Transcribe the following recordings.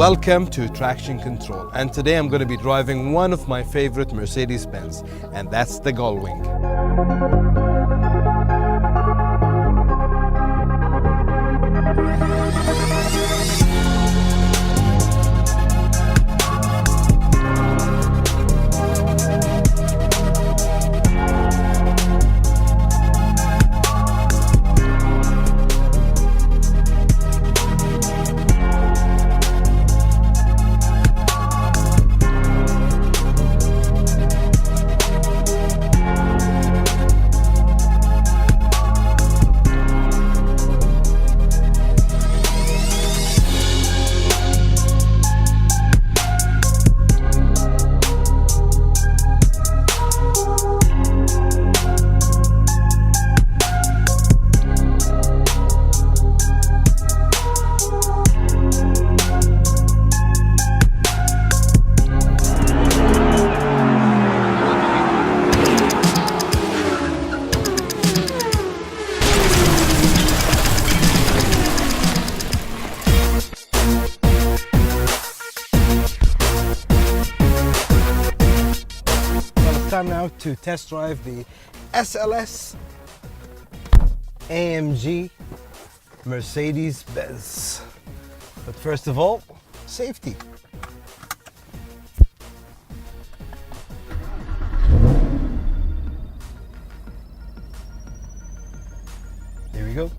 Welcome to Traction Control, and today I'm going to be driving one of my favorite Mercedes-Benz, and that's the Gullwing. Time now to test drive the SLS AMG Mercedes-Benz. But first of all, safety. Here we go.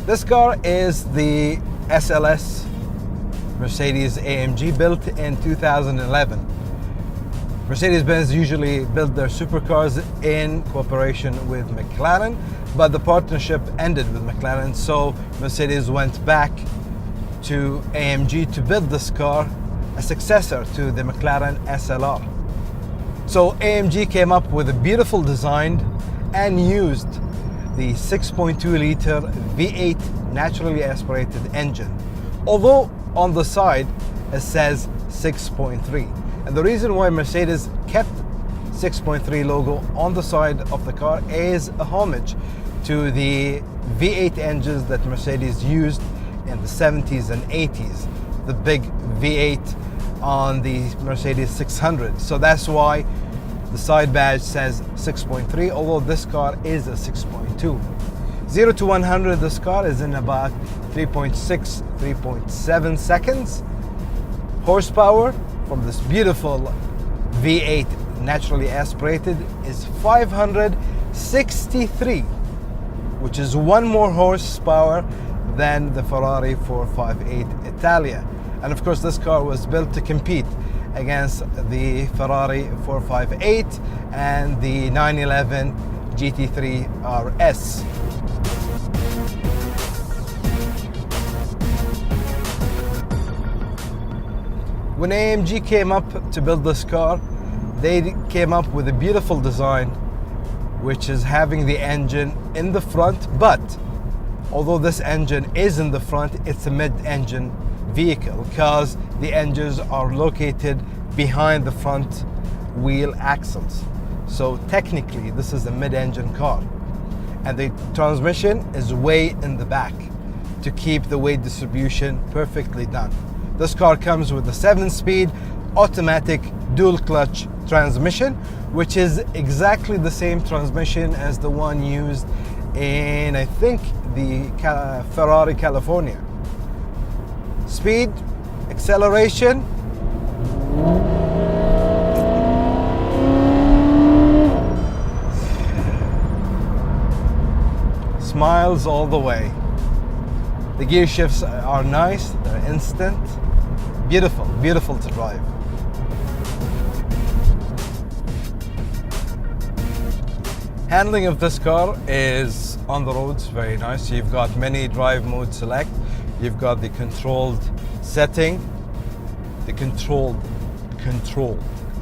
This car is the SLS Mercedes AMG, built in 2011. Mercedes-Benz usually build their supercars in cooperation with McLaren, but the partnership ended with McLaren, so Mercedes went back to AMG to build this car, a successor to the McLaren SLR. So AMG came up with a beautiful design and used the 6.2 liter V8 naturally aspirated engine, although on the side it says 6.3. And the reason why Mercedes kept 6.3 logo on the side of the car is a homage to the V8 engines that Mercedes used in the 70s and 80s, the big V8 on the Mercedes 600. So that's why the side badge says 6.3, although this car is a 6.2. 0 to 100, this car is in about 3.6, 3.7 seconds. Horsepower from this beautiful V8 naturally aspirated is 563, which is one more horsepower than the Ferrari 458 Italia. And of course, this car was built to compete against the Ferrari 458 and the 911 GT3 RS. When AMG came up to build this car, they came up with a beautiful design, which is having the engine in the front, but although this engine is in the front, it's a mid-engine vehicle because the engines are located behind the front wheel axles. So technically this is a mid-engine car, and the transmission is way in the back to keep the weight distribution perfectly done. This car comes with a 7-speed automatic dual clutch transmission, which is exactly the same transmission as the one used in, I think, the Ferrari California. Speed, acceleration, smiles all the way. The gear shifts are nice, they're instant, beautiful, beautiful to drive. Handling of this car is on the roads very nice. You've got many drive mode select. You've got the controlled setting, the controlled,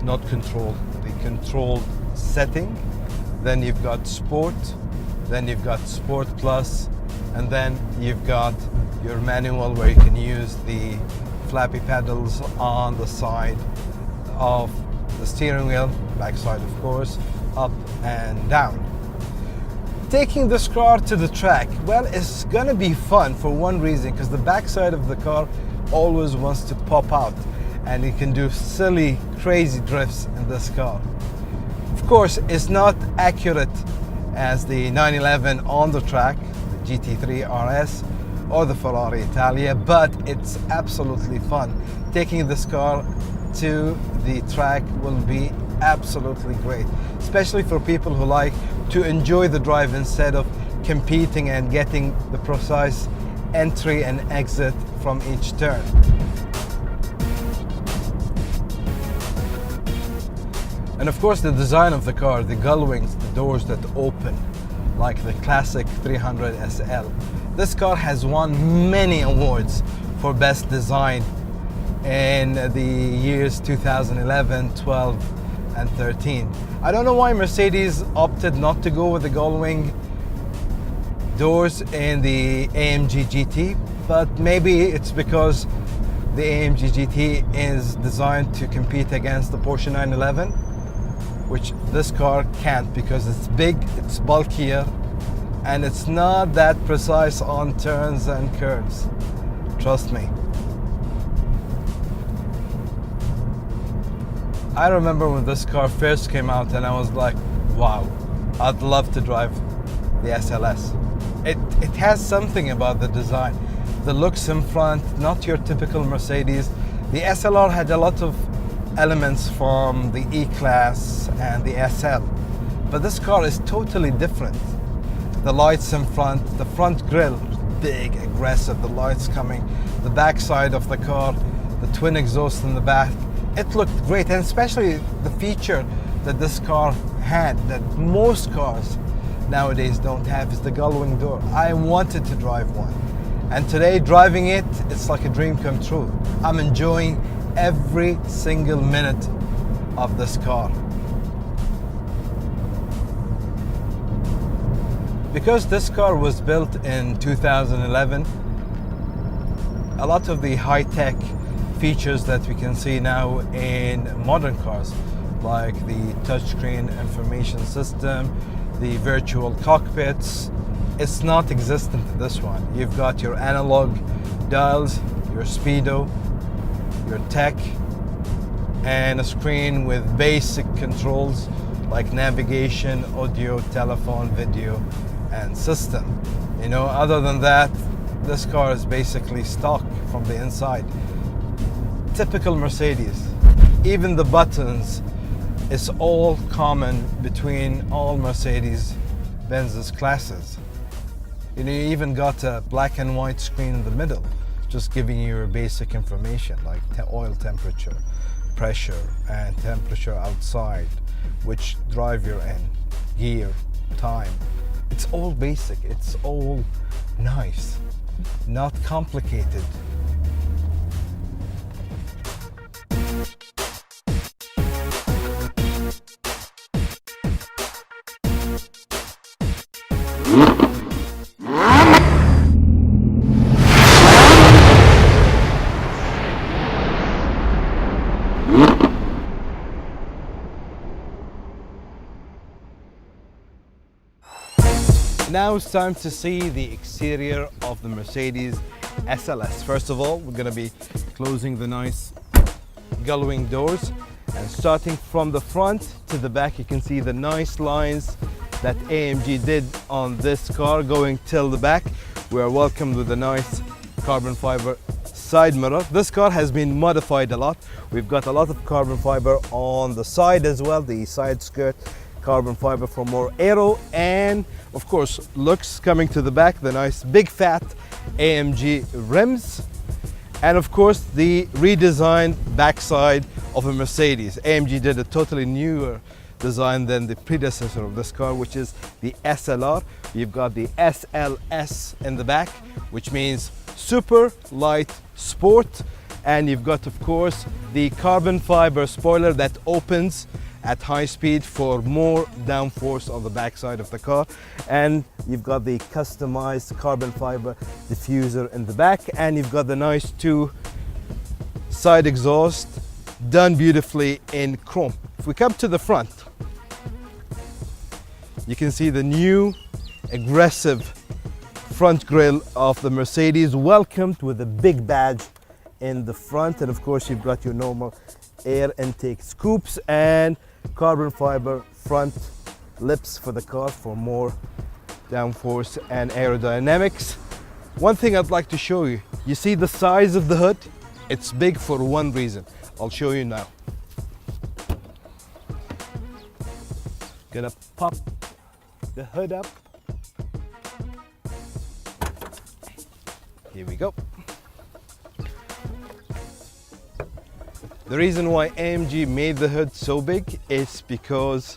not controlled, the controlled setting. Then you've got sport, then you've got sport plus, And then you've got your manual where you can use the flappy pedals on the side of the steering wheel, backside of course, up and down. Taking this car to the track, well, it's gonna be fun for one reason, because the backside of the car always wants to pop out and you can do silly, crazy drifts in this car. Of course, it's not accurate as the 911 on the track, the GT3 RS or the Ferrari Italia, but it's absolutely fun. Taking this car to the track will be absolutely great, especially for people who like to enjoy the drive instead of competing and getting the precise entry and exit from each turn. And of course the design of the car, the gull wings, the doors that open like the classic 300 SL. This car has won many awards for best design in the years 2011, 12 and 13. I don't know why Mercedes opted not to go with the gull wing doors in the AMG GT, but maybe it's because the AMG GT is designed to compete against the Porsche 911, which this car can't because it's big, it's bulkier, and it's not that precise on turns and curves. Trust me. I remember when this car first came out and I was like, wow, I'd love to drive the SLS. It has something about the design. The looks in front, not your typical Mercedes. The SLR had a lot of elements from the E-Class and the SL, but this car is totally different. The lights in front, the front grille, big, aggressive, the lights coming, the back side of the car, the twin exhaust in the back. It looked great, and especially the feature that this car had that most cars nowadays don't have is the gull wing door. I wanted to drive one, and today driving it, it's like a dream come true. I'm enjoying every single minute of this car. Because this car was built in 2011, a lot of the high-tech features that we can see now in modern cars, like the touchscreen information system, the virtual cockpits, it's not existent in this one. You've got your analog dials, your speedo, your tech, and a screen with basic controls like navigation, audio, telephone, video, and system. You know, other than that, this car is basically stock from the inside. Typical Mercedes. Even the buttons is all common between all Mercedes-Benz's classes. You know, you even got a black and white screen in the middle, just giving you your basic information like oil temperature, pressure, and temperature outside, which drive you're in, gear, time. It's all basic, it's all nice, not complicated. Now it's time to see the exterior of the Mercedes SLS. First of all, we're going to be closing the nice gull wing doors, and starting from the front to the back, you can see the nice lines that AMG did on this car going till the back. We are welcomed with a nice carbon fiber side mirror. This car has been modified a lot. We've got a lot of carbon fiber on the side as well, the side skirt carbon fiber for more aero, and of course looks coming to the back, the nice big fat AMG rims, and of course the redesigned backside of a Mercedes. AMG did a totally newer design than the predecessor of this car, which is the SLR. You've got the SLS in the back, which means super light sport, and you've got of course the carbon fiber spoiler that opens at high speed for more downforce on the backside of the car. And you've got the customized carbon fiber diffuser in the back, and you've got the nice two side exhaust done beautifully in chrome. If we come to the front, you can see the new aggressive front grille of the Mercedes, welcomed with a big badge in the front. And of course you've got your normal air intake scoops and carbon fiber front lips for the car for more downforce and aerodynamics. One thing I'd like to show you, you see the size of the hood? It's big for one reason. I'll show you now. Gonna pop the hood up. Here we go. The reason why AMG made the hood so big is because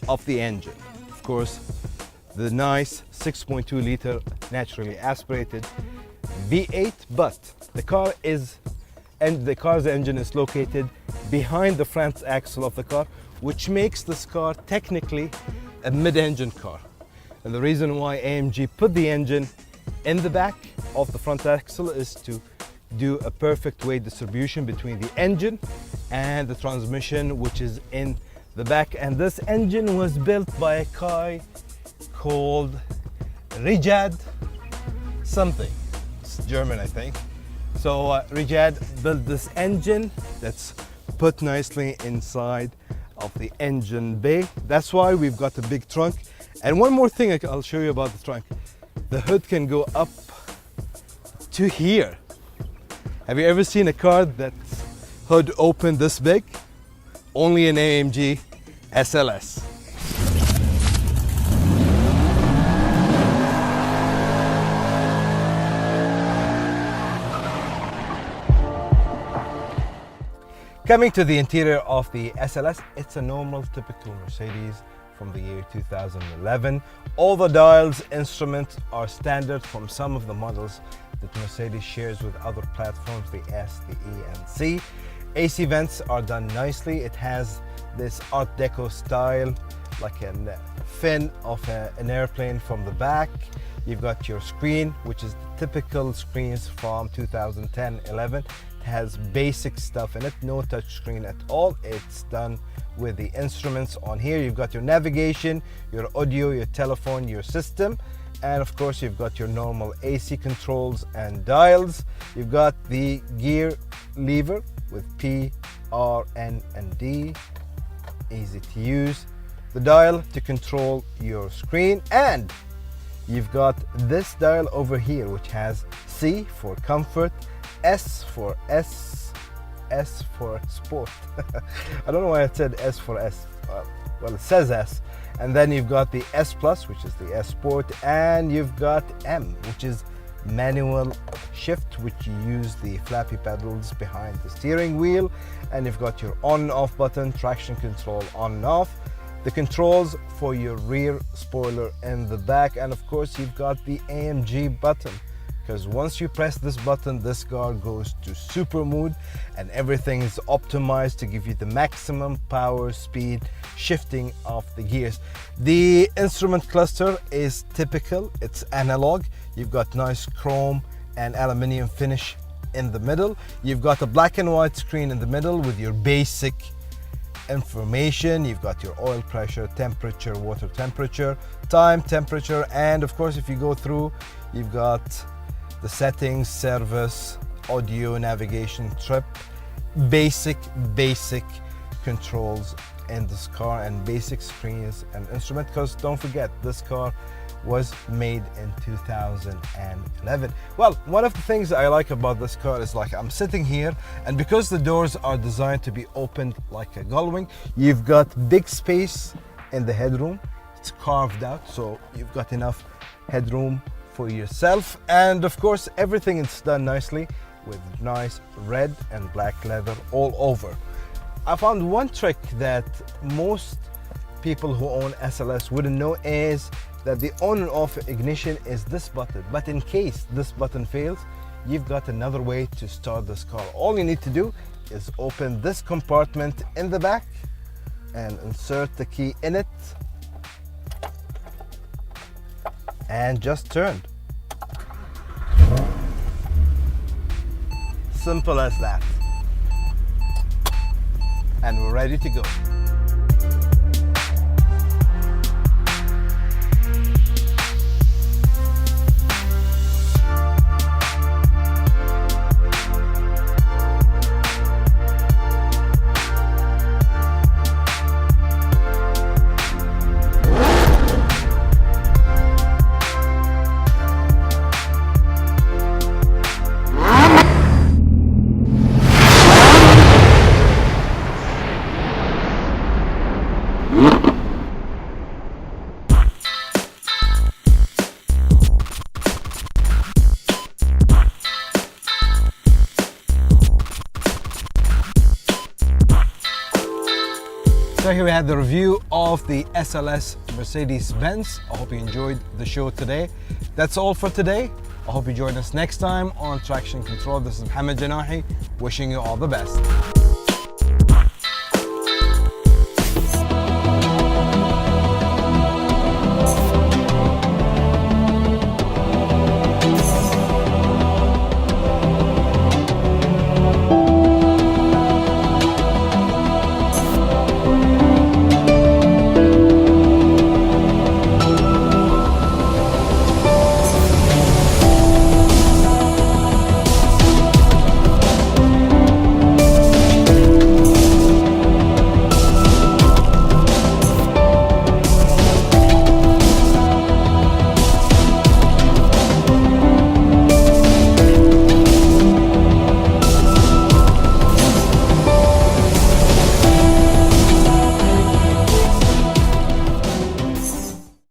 of the engine. Of course, the nice 6.2 liter naturally aspirated V8, but the car's engine is located behind the front axle of the car, which makes this car technically a mid-engine car. And the reason why AMG put the engine in the back of the front axle is to do a perfect weight distribution between the engine and the transmission, which is in the back. And this engine was built by a guy called Rijad something. It's German, I think. So Rijad built this engine that's put nicely inside of the engine bay. That's why we've got a big trunk. And one more thing I'll show you about the trunk. The hood can go up to here. Have you ever seen a car that's hood open this big? Only an AMG SLS. Coming to the interior of the SLS, it's a normal, typical Mercedes from the year 2011. All the dials, instruments are standard from some of the models that Mercedes shares with other platforms, the S, the E, and C. AC vents are done nicely. It has this Art Deco style, like a fin of an airplane from the back. You've got your screen, which is the typical screens from 2010-11. Has basic stuff in it, no touch screen at all. It's done with the instruments on here. You've got your navigation, your audio, your telephone, your system, and of course you've got your normal AC controls and dials. You've got the gear lever with P, R, N, and D, easy to use. The dial to control your screen, and you've got this dial over here which has C for comfort, S for sport. I don't know why I said S for S. Well, it says S. And then you've got the S Plus, which is the S Sport, and you've got M, which is manual shift, which you use the flappy pedals behind the steering wheel. And you've got your on and off button, traction control on and off, the controls for your rear spoiler in the back, and of course you've got the AMG button, because once you press this button, this car goes to super mode and everything is optimized to give you the maximum power, speed, shifting of the gears. The instrument cluster is typical, it's analog. You've got nice chrome and aluminium finish in the middle. You've got a black and white screen in the middle with your basic information. You've got your oil pressure, temperature, water temperature, time, temperature, and of course if you go through, you've got the settings, service, audio, navigation, trip, basic controls in this car, and basic screens and instrument, because don't forget this car was made in 2011. Well, one of the things I like about this car is, like, I'm sitting here, and because the doors are designed to be opened like a gullwing, you've got big space in the headroom. It's carved out, so you've got enough headroom for yourself. And of course everything is done nicely with nice red and black leather all over. I found one trick that most people who own SLS wouldn't know is that the on and off ignition is this button, but in case this button fails, you've got another way to start this car. All you need to do is open this compartment in the back and insert the key in it and just turn. Simple as that. And we're ready to go. So here we have the review of the SLS Mercedes-Benz. I hope you enjoyed the show today. That's all for today. I hope you join us next time on Traction Control. This is Mohammed Janahi, wishing you all the best.